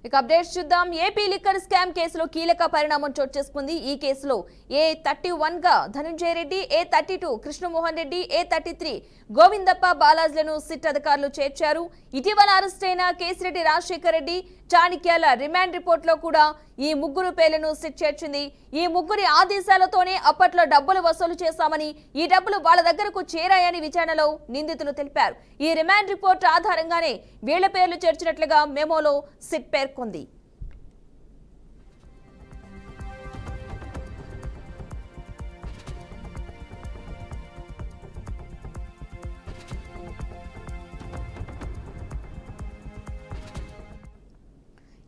ఇక అప్డేట్స్ చూద్దాం. AP liquor scam కేసులో కీలక పరిణామం చోటు చేసుకుంది. ఈ కేసులో A31 గా ధనంజయ రెడ్డి, A32 కృష్ణమోహన్ రెడ్డి, A33 గోవిందప్ప బాలాజీలను సిట్ అధికారులు చేర్చారు. ఇటీవల అరెస్ట్ అయిన కేసిరెడ్డి రాజశేఖర్ రెడ్డి, చాణిక్యాల రిమాండ్ రిపోర్ట్ లో కూడా ఈ ముగ్గురు పేర్లను సిట్ చేర్చింది. ఈ ముగ్గురి ఆదేశాలతోనే అప్పట్లో డబ్బులు వసూలు చేశామని, ఈ డబ్బులు వాళ్ళ దగ్గరకు చేరాయని విచారణలో నిందితులు తెలిపారు. ఈ రిమాండ్ రిపోర్ట్ ఆధారంగానే వీళ్ల పేర్లు చేర్చినట్లుగా మెమోలో సిట్ పేర్కొంది.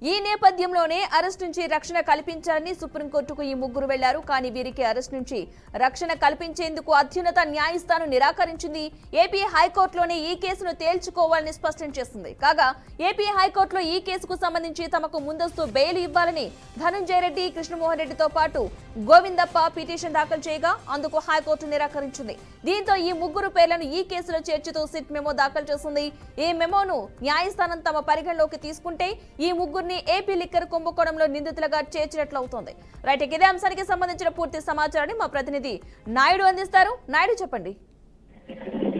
ఈ నేపథ్యంలోనే అరెస్ట్ నుంచి రక్షణ కల్పించాలని సుప్రీంకోర్టుకు ఈ ముగ్గురు వెళ్లారు. కానీ వీరికి అరెస్ట్ నుంచి రక్షణ కల్పించేందుకు అత్యున్నత న్యాయస్థానం నిరాకరించింది. ఏపీ హైకోర్టులోనే ఈ కేసును తేల్చుకోవాలని స్పష్టం చేసింది. కాగా ఏపీ హైకోర్టులో ఈ కేసుకు సంబంధించి తమకు ముందస్తు బెయిల్ ఇవ్వాలని ధనంజయ రెడ్డి, కృష్ణమోహన్ రెడ్డితో పాటు గోవిందప్ప పిటిషన్ దాఖలు చేయగా అందుకు హైకోర్టు నిరాకరించింది. దీంతో ఈ ముగ్గురు పేర్లను ఈ కేసులో చేర్చుతూ సిట్ మెమో దాఖలు చేసింది. ఈ మెమోను న్యాయస్థానం తమ పరిగణలోకి తీసుకుంటే ఈ ముగ్గురిని ఏపీ లిక్కర్ కుంభకోణంలో నిందితులుగా చేర్చినట్లు అవుతోంది. రైట్, ఇదే అంశానికి సంబంధించిన పూర్తి సమాచారాన్ని మా ప్రతినిధి నాయుడు అందిస్తారు. నాయుడు, చెప్పండి.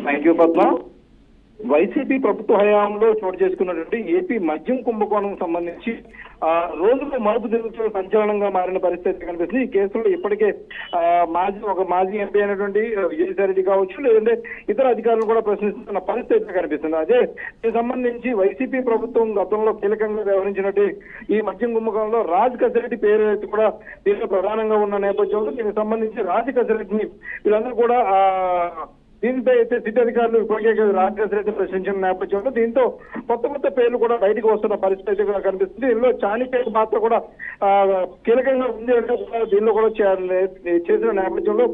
Thank you Padma. వైసీపీ ప్రభుత్వ హయాంలో చోటు చేసుకున్నటువంటి ఏపీ మద్యం కుంభకోణం సంబంధించి రోజుకు మలుపు తిరుగుతున్న సంచలనంగా మారిన పరిస్థితి కనిపిస్తుంది. ఈ కేసులో ఇప్పటికే మాజీ ఎంపీ అయినటువంటి విజయసాయిరెడ్డి కావచ్చు, లేదంటే ఇతర అధికారులు కూడా ప్రశ్నిస్తున్న పరిస్థితి కనిపిస్తుంది. అదే దీనికి సంబంధించి వైసీపీ ప్రభుత్వం గతంలో కీలకంగా వ్యవహరించినట్టు ఈ మద్యం కుంభకోణంలో రాజ్ కసిరెడ్డి పేరు కూడా దీనిలో ప్రధానంగా ఉన్న నేపథ్యంలో దీనికి సంబంధించి రాజ్ కసిరెడ్డిని వీళ్ళందరూ కూడా దీనిపై అయితే సిట్ అధికారులు ఇప్పటికే రాజకేశ్వర ప్రశ్నించిన నేపథ్యంలో దీంతో కొత్త పేర్లు కూడా బయటకు వస్తున్న పరిస్థితి కూడా కనిపిస్తుంది. దీనిలో చాణిక్య పాత్ర కూడా కీలకంగా ఉంది అంటే కూడా దీనిలో కూడా చేసిన నేపథ్యంలో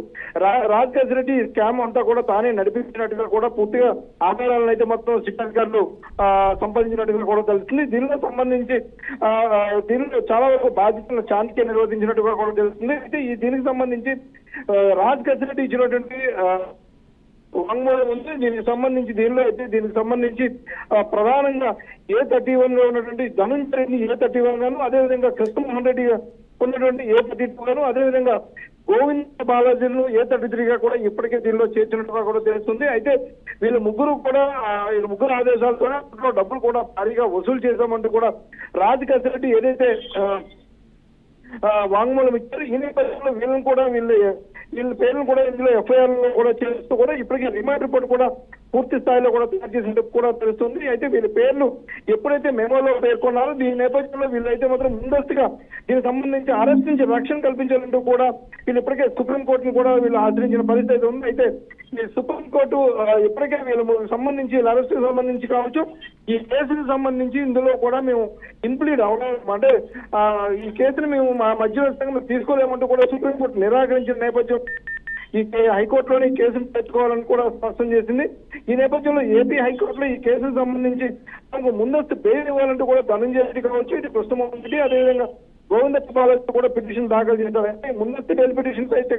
రాజకేశ్వర రెడ్డి స్కామ్ అంతా కూడా తానే నడిపించినట్టుగా కూడా పూర్తిగా ఆధారాలను అయితే మొత్తం సిట్ అధికారులు సంపాదించినట్టుగా కూడా తెలుస్తుంది. దీనిలో సంబంధించి దీనిలో చాలా వరకు బాధ్యతలను చాణిక్య నిర్వహించినట్టుగా కూడా తెలుస్తుంది. అయితే ఈ దీనికి సంబంధించి రాజకేశ్వర రెడ్డి ఇచ్చినటువంటి వాంగ్మూలం ఉంది. దీనికి సంబంధించి ప్రధానంగా A31 లో ఉన్నటువంటి ధనంజయ రెడ్డి A31 గాను, అదేవిధంగా కృష్ణమోహన్ రెడ్డి ఉన్నటువంటి A32 గాను, అదేవిధంగా గోవింద బాలాజీలను A33 గా కూడా ఇప్పటికే దీనిలో చేర్చినట్టుగా కూడా తెలుస్తుంది. అయితే వీళ్ళ ముగ్గురు ఆదేశాలతో డబ్బులు కూడా భారీగా వసూలు చేశామంటూ కూడా రాజ్ కసిరెడ్డి ఏదైతే వాంగ్మూలం ఇచ్చారు. ఈ నేపథ్యంలో వీళ్ళ పేర్లను కూడా ఇందులో ఎఫ్ఐఆర్ లో కూడా చేస్తూ కూడా ఇప్పటికే రిమాండ్ రిపోర్ట్ కూడా పూర్తి స్థాయిలో కూడా తయారు చేసినట్టు కూడా తెలుస్తుంది. అయితే వీళ్ళ పేర్లు ఎప్పుడైతే మెమోలో పేర్కొన్నారో దీని నేపథ్యంలో వీళ్ళైతే మాత్రం ముందస్తుగా దీనికి సంబంధించి అరెస్ట్ నుంచి రక్షణ కల్పించాలంటూ కూడా వీళ్ళు ఇప్పటికే సుప్రీంకోర్టును కూడా వీళ్ళు ఆశ్రయించిన పరిస్థితి ఉంది. అయితే ఈ సుప్రీంకోర్టు ఇప్పటికే వీళ్ళ సంబంధించి అరెస్ట్ సంబంధించి కావచ్చు, ఈ కేసుకు సంబంధించి ఇందులో కూడా మేము ఇన్ప్లీడ్ అవడం అంటే ఈ కేసును మేము మా మధ్యవర్తంగా తీసుకోలేమంటూ కూడా సుప్రీంకోర్టు నిరాకరించిన నేపథ్యం ఈ హైకోర్టులోని ఈ కేసును తెచ్చుకోవాలని కూడా స్పష్టం చేసింది. ఈ నేపథ్యంలో ఏపీ హైకోర్టులో ఈ కేసుకు సంబంధించి మనకు ముందస్తు బెయిల్ ఇవ్వాలంటూ కూడా ధనంజయ రెడ్డి కావచ్చు, ఇటు కృష్ణమోహన్ రెడ్డి, అదేవిధంగా గోవిందప్ప బాలాజీ కూడా పిటిషన్ దాఖలు చేశారు. అంటే ముందస్తు బెయిల్ పిటిషన్స్ అయితే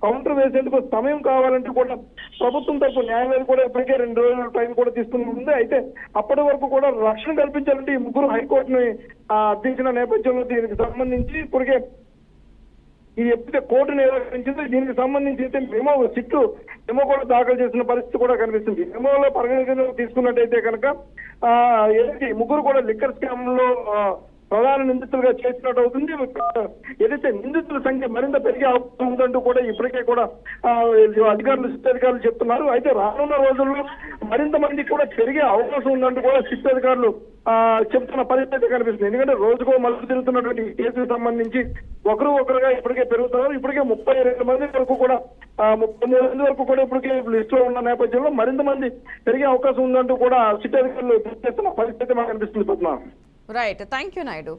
కౌంటర్ వేసేందుకు సమయం కావాలంటూ కూడా ప్రభుత్వం తరపు న్యాయవాది కూడా ఇప్పటికే 2 రోజుల టైం కూడా తీసుకుంటుంది. అయితే అప్పటి వరకు కూడా రక్షణ కల్పించాలంటే ఈ ముగ్గురు హైకోర్టుని అర్థించిన నేపథ్యంలో దీనికి సంబంధించి ఇప్పటికే ఇది ఎప్పుడైతే కోర్టు నిరాకరించిందో దీనికి సంబంధించి అయితే మెమో కూడా దాఖలు చేసిన పరిస్థితి కూడా కనిపిస్తుంది. మెమోలో పరిగణలోకి తీసుకున్నట్టయితే కనుక ఏదైతే ముగ్గురు కూడా లిక్కర్ స్కామ్ లో ప్రధాన నిందితులుగా చేసినట్టు అవుతుంది. ఏదైతే నిందితుల సంఖ్య మరింత పెరిగే అవకాశం ఉందంటూ కూడా ఇప్పటికే కూడా అధికారులు చెప్తున్నారు. అయితే రానున్న రోజుల్లో మరింత మంది కూడా పెరిగే అవకాశం ఉందంటూ కూడా సిట్ అధికారులు చెప్తున్న పరిస్థితి కనిపిస్తుంది. ఎందుకంటే రోజుకో మలుపు తిరుగుతున్నటువంటి కేసుకు సంబంధించి ఒకరుగా ఇప్పటికే పెరుగుతున్నారు. ఇప్పటికే 32 మంది వరకు కూడా 33 మంది వరకు కూడా ఇప్పటికే లిస్ట్ లో ఉన్న నేపథ్యంలో మరింత మంది పెరిగే అవకాశం ఉందంటూ కూడా సిట్ అధికారులు చేస్తున్న పరిస్థితి మాకు కనిపిస్తుంది. Padma. Right, thank you Naidu.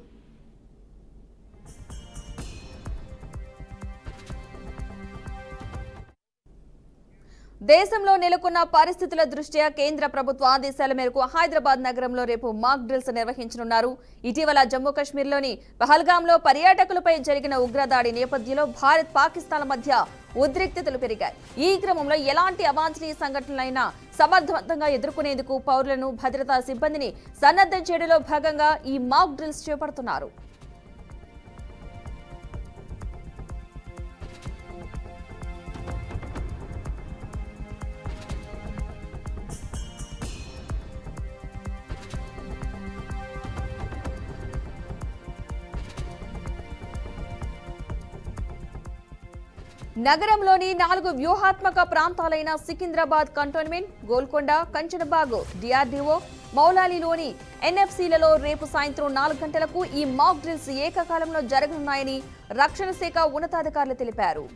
దేశంలో నెలకొన్న పరిస్థితుల దృష్ట్యా కేంద్ర ప్రభుత్వ ఆదేశాల మేరకు హైదరాబాద్ నగరంలో రేపు మాక్ డ్రిల్స్ నిర్వహించనున్నారు. ఇటీవల జమ్మూ కాశ్మీర్లోని పహల్గాంలో పర్యాటకులపై జరిగిన ఉగ్రదాడి నేపథ్యంలో భారత్ పాకిస్తాన్ల మధ్య ఉద్రిక్తతలు పెరిగాయి. ఈ క్రమంలో ఎలాంటి అవాంఛనీయ సంఘటనలైనా సమర్థవంతంగా ఎదుర్కొనేందుకు పౌరులను, భద్రతా సిబ్బందిని సన్నద్ధం చేయడంలో భాగంగా ఈ మాక్ డ్రిల్స్ చేపడుతున్నారు. నగరంలోని 4 వ్యూహాత్మక ప్రాంతాలైన సికింద్రాబాద్ కంటోన్మెంట్, గోల్కొండ, కంచనబాగ్, డిఆర్డీఓ, మౌలాలిలోని ఎన్ఎఫ్సీలలో రేపు సాయంత్రం 4 గంటలకు ఈ మాక్ డ్రిల్స్ ఏకకాలంలో జరగనున్నాయని రక్షణ శాఖ ఉన్నతాధికారులు తెలిపారు.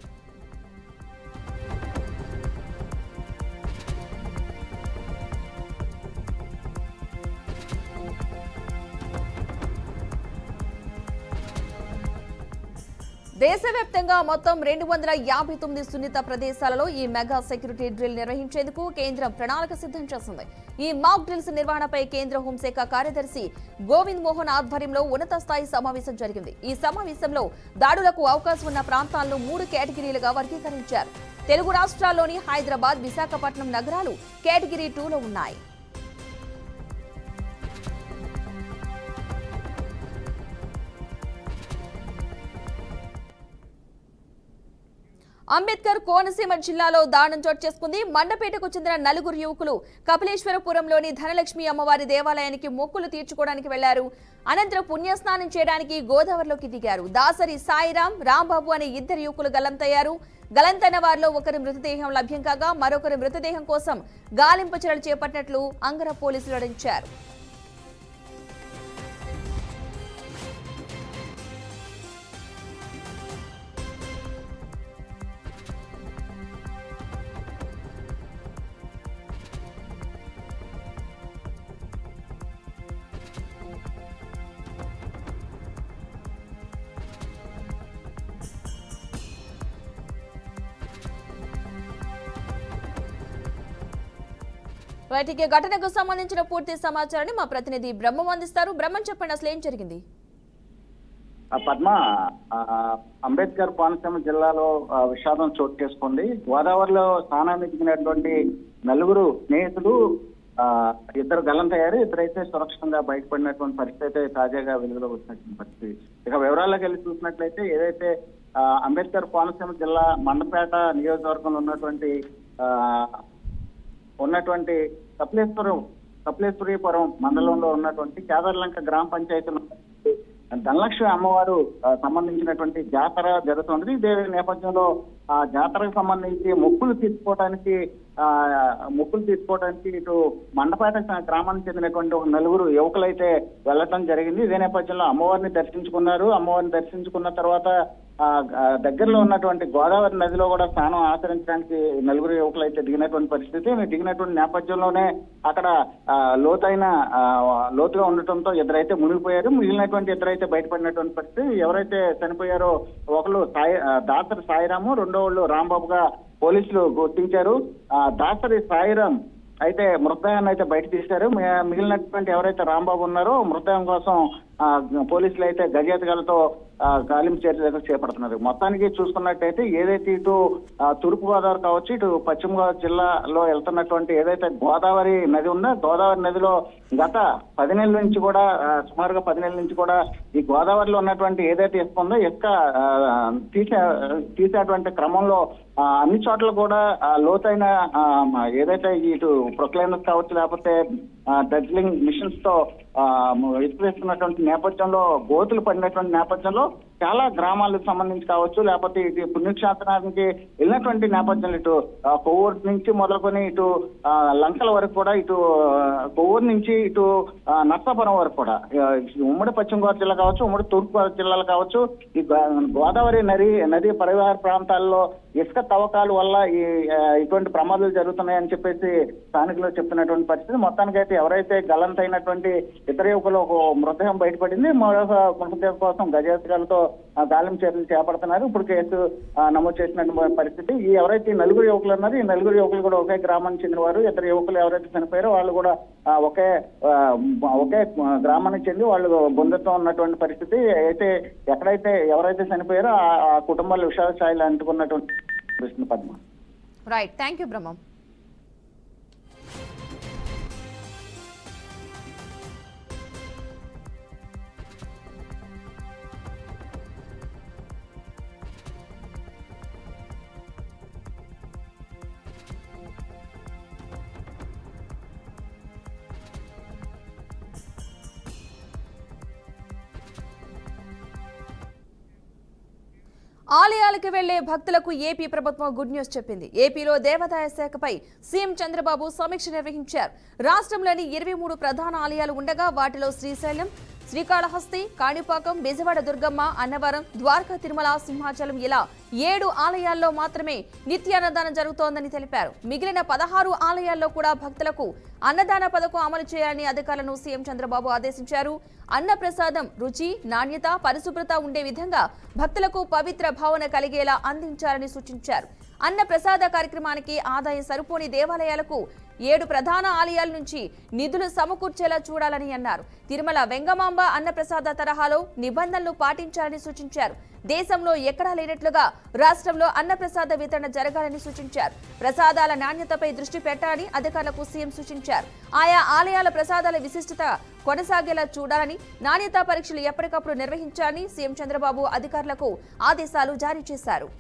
దేశవ్యాప్తంగా మొత్తం 259 సున్నిత ప్రదేశాలలో ఈ మెగా సెక్యూరిటీ డ్రిల్ నిర్వహించేందుకు కేంద్రం ప్రణాళిక సిద్ధం చేసింది. ఈ మాక్ డ్రిల్స్ నిర్వహణపై కేంద్ర హోంశాఖ కార్యదర్శి గోవింద్ మోహన్ ఆధ్వర్యంలో ఉన్నత స్థాయి సమావేశం జరిగింది. ఈ సమావేశంలో దాడులకు అవకాశం ఉన్న ప్రాంతాలను 3 కేటగిరీలుగా వర్గీకరించారు. తెలుగు రాష్ట్రాల్లోని హైదరాబాద్, విశాఖపట్నం నగరాలు కేటగిరీ 2లో ఉన్నాయి. అంబేద్కర్ కోనసీమ జిల్లాలో దారుణం చోటు చేసుకుంది. మండపేటకు చెందిన 4 యువకులు కపిలేశ్వరపురంలోని ధనలక్ష్మి అమ్మవారి దేవాలయానికి మొక్కులు తీర్చుకోవడానికి వెళ్లారు. అనంతరం పుణ్యస్నానం చేయడానికి గోదావరిలోకి దిగారు. దాసరి సాయిరాం, రాంబాబు అనే 2 యువకులు గల్లంతయ్యారు. గల్లంతైన వారిలో ఒకరి మృతదేహం లభ్యం కాగా మరొకరి మృతదేహం కోసం గాలింపు చర్యలు చేపట్టినట్లు అంగర పోలీసులు వెల్లడించారు. వాటికి ఘటనకు సంబంధించిన పూర్తి సమాచారాన్ని మా ప్రతినిధి బ్రహ్మం అందిస్తారు. బ్రహ్మం, చెప్పండి, అసలు ఏం జరిగింది? పద్మ, అంబేద్కర్ కోనసీమ జిల్లాలో విషాదం చోటు చేసుకుంది. గోదావరిలో స్నానానికి దిగినటువంటి 4 స్నేహితులు 2 గల్లంతయ్యారు. 2 అయితే సురక్షితంగా బయటపడినటువంటి పరిస్థితి అయితే తాజాగా వెలుగులోకి వచ్చినటువంటి పరిస్థితి. ఇక వివరాల్లోకి వెళ్ళి చూసినట్లయితే ఏదైతే అంబేద్కర్ కోనసీమ జిల్లా మండపేట నియోజకవర్గంలో ఉన్నటువంటి కపిలేశ్వరీపురం మండలంలో ఉన్నటువంటి కేదార్లంక గ్రామ పంచాయతీలో ధనలక్ష్మి అమ్మవారు సంబంధించినటువంటి జాతర జరుగుతుంది. ఇదే నేపథ్యంలో ఆ జాతరకు సంబంధించి మొక్కులు తీసుకోవడానికి ఇటు మండపేట గ్రామానికి చెందినటువంటి 4 యువకులైతే వెళ్ళటం జరిగింది. ఇదే నేపథ్యంలో అమ్మవారిని దర్శించుకున్నారు. అమ్మవారిని దర్శించుకున్న తర్వాత దగ్గరలో ఉన్నటువంటి గోదావరి నదిలో కూడా స్నానం ఆచరించడానికి 4 యువకులు అయితే దిగినటువంటి పరిస్థితి. దిగినటువంటి నేపథ్యంలోనే అక్కడ లోతుగా ఉండటంతో 2 అయితే మునిగిపోయారు. మిగిలినటువంటి 2 అయితే బయటపడినటువంటి పరిస్థితి. ఎవరైతే చనిపోయారో ఒకళ్ళు దాసరి సాయిరాము, రెండో వాళ్ళు రాంబాబుగా పోలీసులు గుర్తించారు. దాసరి సాయిరాం అయితే మృతదేహాన్ని అయితే బయట తీశారు. మిగిలినటువంటి ఎవరైతే రాంబాబు ఉన్నారో మృతదేహం కోసం పోలీసులు అయితే గజేతగాలతో గాలింపు చర్యలు చేపడుతున్నారు. మొత్తానికి చూసుకున్నట్టయితే ఏదైతే ఇటు తూర్పు గోదావరి కావచ్చు, ఇటు పశ్చిమ గోదావరి జిల్లాలో వెళ్తున్నటువంటి ఏదైతే గోదావరి నది ఉందో, గోదావరి నదిలో గత 10 నెలల నుంచి కూడా సుమారుగా 10 నెలల నుంచి కూడా ఈ గోదావరిలో ఉన్నటువంటి ఏదైతే ఇసుక ఉందో ఇసుక తీసేటువంటి క్రమంలో అన్ని చోట్ల కూడా లోతైన ఏదైతే ఇటు ప్రొక్లైనర్స్ కావచ్చు, లేకపోతే డ్రెడ్జింగ్ మిషన్స్ తో ఇసుక వేస్తున్నటువంటి నేపథ్యంలో, గోతులు పడినటువంటి నేపథ్యంలో చాలా గ్రామాలకు సంబంధించి కావచ్చు, లేకపోతే ఇటు పుణ్యక్షేత్రానికి వెళ్ళినటువంటి నేపథ్యంలో ఇటు కొవ్వూరు నుంచి మొదలుకొని ఇటు లంకల వరకు కూడా, ఇటు కొవ్వూరు నుంచి ఇటు నర్సాపురం వరకు కూడా, ఉమ్మడి పశ్చిమ గోదావరి జిల్లా కావచ్చు, ఉమ్మడి తూర్పు గోదావరి జిల్లాలు కావచ్చు, ఈ గోదావరి నది పరివాహక ప్రాంతాల్లో ఇసుక తవ్వకాల వల్ల ఇటువంటి ప్రమాదాలు జరుగుతున్నాయని చెప్పేసి స్థానికులు చెప్తున్నటువంటి పరిస్థితి. మొత్తానికైతే ఎవరైతే గల్లంతైనటువంటి 2 యువకులు ఒక మృతదేహం బయటపడింది. మరొక మృతదేహం కోసం గజేతగాలతో గాలింపు చర్యలు చేపడుతున్నారు. ఇప్పుడు కేసు నమోదు చేసినటువంటి పరిస్థితి. ఈ ఎవరైతే ఈ నలుగురు యువకులు ఉన్నారో ఈ నలుగురు యువకులు కూడా ఒకే గ్రామానికి చెందిన వారు. ఇద్దరు యువకులు ఎవరైతే చనిపోయారో వాళ్ళు కూడా ఒకే గ్రామానికి చెంది వాళ్ళు బంధుత్వం ఉన్నటువంటి పరిస్థితి. అయితే ఎవరైతే చనిపోయారో ఆ కుటుంబాలు విషాద స్థాయిలో అంటుకున్నటువంటి పద్మ. రైట్, థ్యాంక్ యూ బ్రహ్మం. ఆలయాలకు వెళ్లే భక్తులకు ఏపీ ప్రభుత్వం గుడ్ న్యూస్ చెప్పింది. ఏపీలో దేవాదాయ శాఖపై సీఎం చంద్రబాబు సమీక్ష నిర్వహించారు. రాష్ట్రంలోని 23 ప్రధాన ఆలయాలు ఉండగా వాటిలో శ్రీశైలం, శ్రీకాళహస్తి, కాణిపాకం, బెజవాడ దుర్గమ్మ, అన్నవరం, ద్వారకా, తిరుమల, సింహాచలం ఇలా 7 ఆలయాల్లో మాత్రమే నిత్యాన్నదానం జరుగుతోందని తెలిపారు. మిగిలిన 16 ఆలయాల్లో కూడా భక్తులకు అన్నదాన పథకం అమలు చేయాలని అధికారులను సీఎం చంద్రబాబు ఆదేశించారు. అన్న ప్రసాదం రుచి, నాణ్యత, పరిశుభ్రత ఉండే విధంగా భక్తులకు పవిత్ర భావన కలిగేలా అందించాలని సూచించారు. అన్న ప్రసాద కార్యక్రమానికి ఆదాయం సరిపోని దేవాలయాలకు 7 ప్రధాన ఆలయాల నుంచి నిధులు సమకూర్చేలా చూడాలని అన్నారు. తిరుమల వెంగమాంబ అన్నప్రసాద తరహాలో నిబంధనలు పాటించాలని సూచించారు. దేశంలో ఎక్కడా లేనట్లుగా రాష్ట్రంలో అన్నప్రసాద వితరణ జరగాలని సూచించారు. ప్రసాదాల నాణ్యతపై దృష్టి పెట్టాలని అధికారులకు సీఎం సూచించారు. ఆయా ఆలయాల ప్రసాదాల విశిష్టత కొనసాగేలా చూడాలని, నాణ్యతా పరీక్షలు ఎప్పటికప్పుడు నిర్వహించాలని సీఎం చంద్రబాబు అధికారులకు ఆదేశాలు జారీ చేశారు.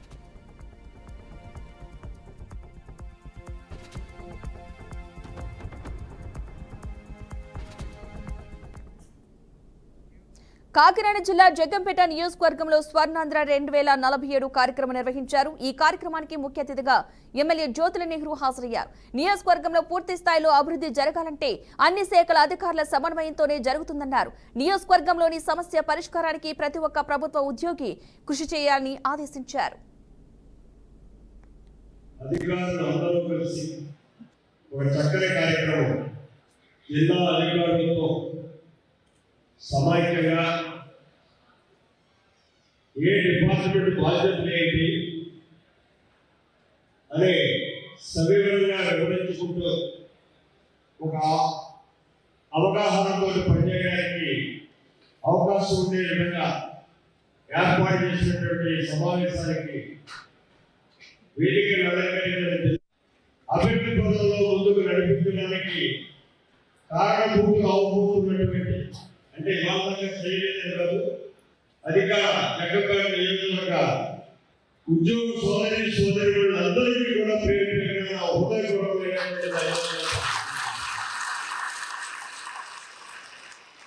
కాకినాడ జిల్లా జగ్గంపేట నియోజకవర్గంలో స్వర్ణాంధ్ర 2047 కార్యక్రమం నిర్వహించారు. ఈ కార్యక్రమానికి ముఖ్య అతిథిగా ఎమ్మెల్యే జ్యోతుల నెహ్రూ హాజరయ్యారు. నియోజకవర్గంలో పూర్తి స్థాయిలో అభివృద్ధి జరగాలంటే అన్ని శాఖల అధికారుల సమన్వయంతోనే జరుగుతుందన్నారు. నియోజకవర్గంలోని సమస్య పరిష్కారానికి ప్రతి ఒక్క ప్రభుత్వ ఉద్యోగి కృషి చేయాలని ఆదేశించారు. సమైక్యంగా ఏ డిపార్ట్మెంట్ బాధ్యతలు ఏంటి అనే సవివరంగా వివరించుకుంటూ ఒక అవగాహనతో పనిచేయడానికి అవకాశం ఉండే విధంగా ఏర్పాటు చేసినటువంటి సమావేశానికి వేదికను అలంకరించిన అభివృద్ధి పనుల్లో ముందుకు నడిపించడానికి కారణభూతులు అవబోతున్నటువంటి అంటే మామూలుగా చేయలేదే కాదు అధికార జగ్గంపేట నియోజకవర్గ ఉద్యోగ సోదరులందరికీ కూడా ప్రేరేపణ హృదయపూర్వకమైనటువంటి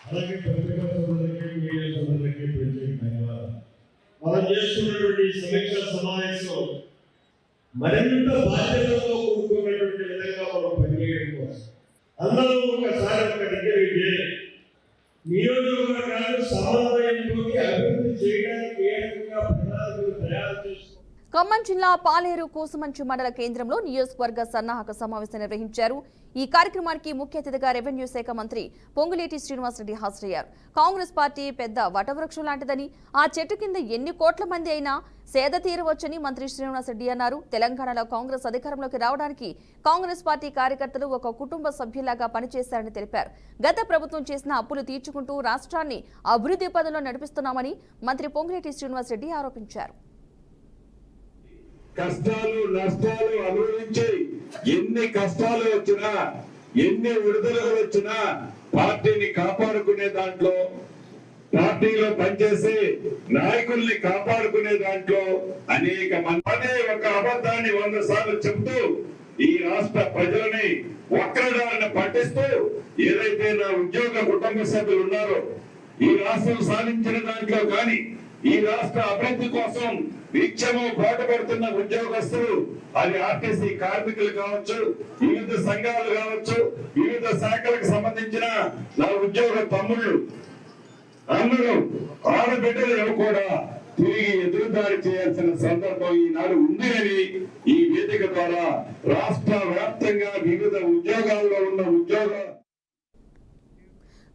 అలాగే పత్రికా సోదరులకి మీడియా సోదరులకి ప్రత్యేక ధన్యవాదాలు. మనం చేస్తున్నటువంటి సమీక్ష సమావేశం మరింత బాధ్యతతో కూడుకున్నటువంటి విధంగా మనం పనిచేయడం కోసం అందరూ ఒకసారి ఒక దగ్గరికి చేరి నియోజకవర్గాలు సమన్వయంతో అభివృద్ధి చేయడానికి ఏ రకంగా ప్రణాళికలు తయారు చేస్తున్నారు. ఖమ్మం జిల్లా పాలేరు కూసుమంచి మండల కేంద్రంలో నియోజకవర్గ సన్నాహక సమావేశం నిర్వహించారు. ఈ కార్యక్రమానికి ముఖ్య అతిథిగా రెవెన్యూ శాఖ మంత్రి పొంగులేటి శ్రీనివాసరెడ్డి హాజరయ్యారు. కాంగ్రెస్ పార్టీ పెద్ద వటవృక్షం లాంటిదని, ఆ చెట్టు కింద ఎన్ని కోట్ల మంది అయినా సేద తీరవచ్చని మంత్రి శ్రీనివాసరెడ్డి అన్నారు. తెలంగాణలో కాంగ్రెస్ అధికారంలోకి రావడానికి కాంగ్రెస్ పార్టీ కార్యకర్తలు ఒక కుటుంబ సభ్యులాగా పనిచేశారని తెలిపారు. గత ప్రభుత్వం చేసిన అప్పులు తీర్చుకుంటూ రాష్ట్రాన్ని అభివృద్ధి పదంలో నడిపిస్తున్నామని మంత్రి పొంగులేటి శ్రీనివాసరెడ్డి ఆరోపించారు. కష్టాలు నష్టాలు అనుభవించి ఎన్ని కష్టాలు వచ్చినా ఎన్ని విడుదలలు వచ్చినా పార్టీని కాపాడుకునే దాంట్లో, పార్టీలో పనిచేసి నాయకుల్ని కాపాడుకునే దాంట్లో అనేక మంది ఒక అబద్ధాన్ని 100 సార్లు చెబుతూ ఈ రాష్ట్ర ప్రజలని వక్రదారిని పట్టిస్తూ ఏదైతే నా ఉద్యోగ కుటుంబ సభ్యులు ఉన్నారో ఈ రాష్ట్రం సాధించిన దాంట్లో కానీ ఈ రాష్ట్ర అభివృద్ధి కోసం నిత్యము పాటుపడుతున్న ఉద్యోగస్తులు, అది ఆర్టీసీ కార్మికులు కావచ్చు, వివిధ సంఘాలు కావచ్చు, వివిధ శాఖలకు సంబంధించిన నా ఉద్యోగ తమ్ముళ్ళు అందరూ ఆడబిడ్డలు కూడా తిరిగి ఎదురుదారి చేయాల్సిన సందర్భం ఈనాడు ఉంది అని ఈ వేదిక ద్వారా రాష్ట్ర వ్యాప్తంగా వివిధ ఉద్యోగాల్లో ఉన్న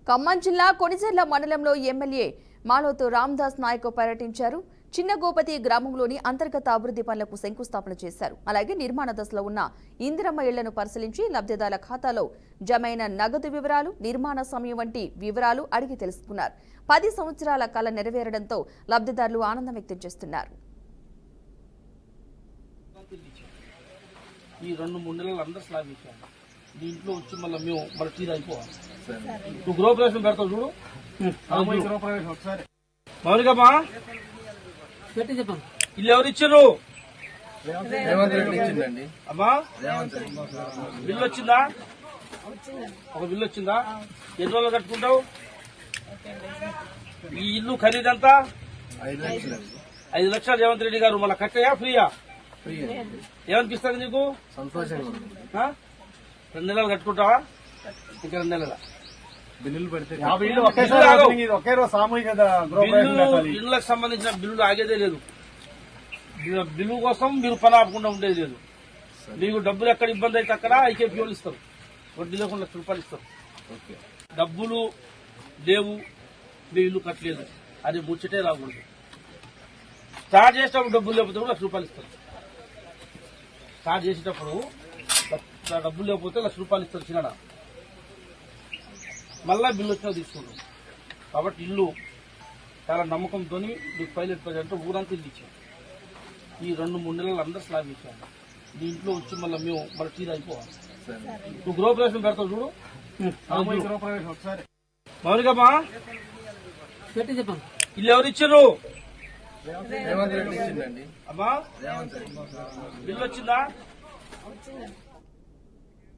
ఖమ్మం జిల్లా కొణిజర్ల మండలంలో ఎమ్మెల్యే మాలోతు రామ్దాస్ నాయక్ పర్యటించారు. చిన్న గోపతి గ్రామంలోని అంతర్గత అభివృద్ధి పనులకు శంకుస్థాపన చేశారు. అలాగే నిర్మాణ దశలో ఉన్న ఇందిరమ్మ ఇళ్లను పరిశీలించి లబ్ధిదారుల ఖాతాలో జమైన నగదు వివరాలు, నిర్మాణ సమయం వంటి వివరాలు అడిగి తెలుసుకున్నారు. 10 సంవత్సరాల కల నెరవేరడంతో లబ్ధిదారులు ఆనందం వ్యక్తం చేస్తున్నారు. ఈ 2-3 నెలలు అందరూ స్లాబ్ ఇచ్చాము. మీ ఇంట్లో వచ్చి మళ్ళీ మేము మన తీరు అయిపోవాలి. నువ్వు గృహప్రవేశం పెడతావు చూడు. గృహప్రవేశం ఒకసారి మౌనికమ్మా ఇల్లు ఎవరు ఇచ్చారు? అమ్మా బిల్లు వచ్చిందా? ఒక బిల్లు వచ్చిందా? ఎన్ని రోజులు కట్టుకుంటావు? ఈ ఇల్లు ఖరీదంతా 5 లక్షలు. రేవంత్ రెడ్డి గారు మళ్ళీ కట్టాయా ఫ్రీయా? ఏమనిపిస్తుంది నీకు? సంతోషంగా. 2 నెలలు కట్టుకుంటావా? ఇంకా 2 నెలల ఇళ్లకు సంబంధించిన బిల్లులు ఆగేదే లేదు. బిల్లు కోసం మీరు పని ఆపకుండా ఉండేది లేదు. మీకు డబ్బులు ఎక్కడ ఇబ్బంది అయితే అక్కడ ఐకేపీఓలు ఇస్తారు. వడ్డీ లేకుండా ₹1,00,000 ఇస్తారు. డబ్బులు లేవు, మీ ఇల్లు కట్టలేదు, అది ముచ్చటే రాకూడదు. స్టార్ట్ చేసేటప్పుడు డబ్బులు లేకపోతే కూడా ₹1,00,000 ఇస్తారు. స్టార్ట్ చేసేటప్పుడు డబ్బులు లేకపోతే ₹1,00,000 ఇస్తారు చిన్న. మళ్ళా బిల్లు వచ్చినా తీసుకుంటాం. కాబట్టి ఇల్లు చాలా నమ్మకంతో మీకు పైలట్ ప్రజెంట్ ఊరంతా ఇల్లు ఇచ్చాం. ఈ 2-3 నెలలు అందరూ స్లాబ్ ఇచ్చాము. మీ ఇంట్లో వచ్చి మళ్ళీ మేము మన తీరు అయిపోవాలి. నువ్వు గృహప్రవేశం పెడతావు చూడు. గృహప్రవేశం ఒకసారి మౌనికమ్మా ఇల్లు ఎవరు ఇచ్చారు? అమ్మా బిల్లు వచ్చిందా?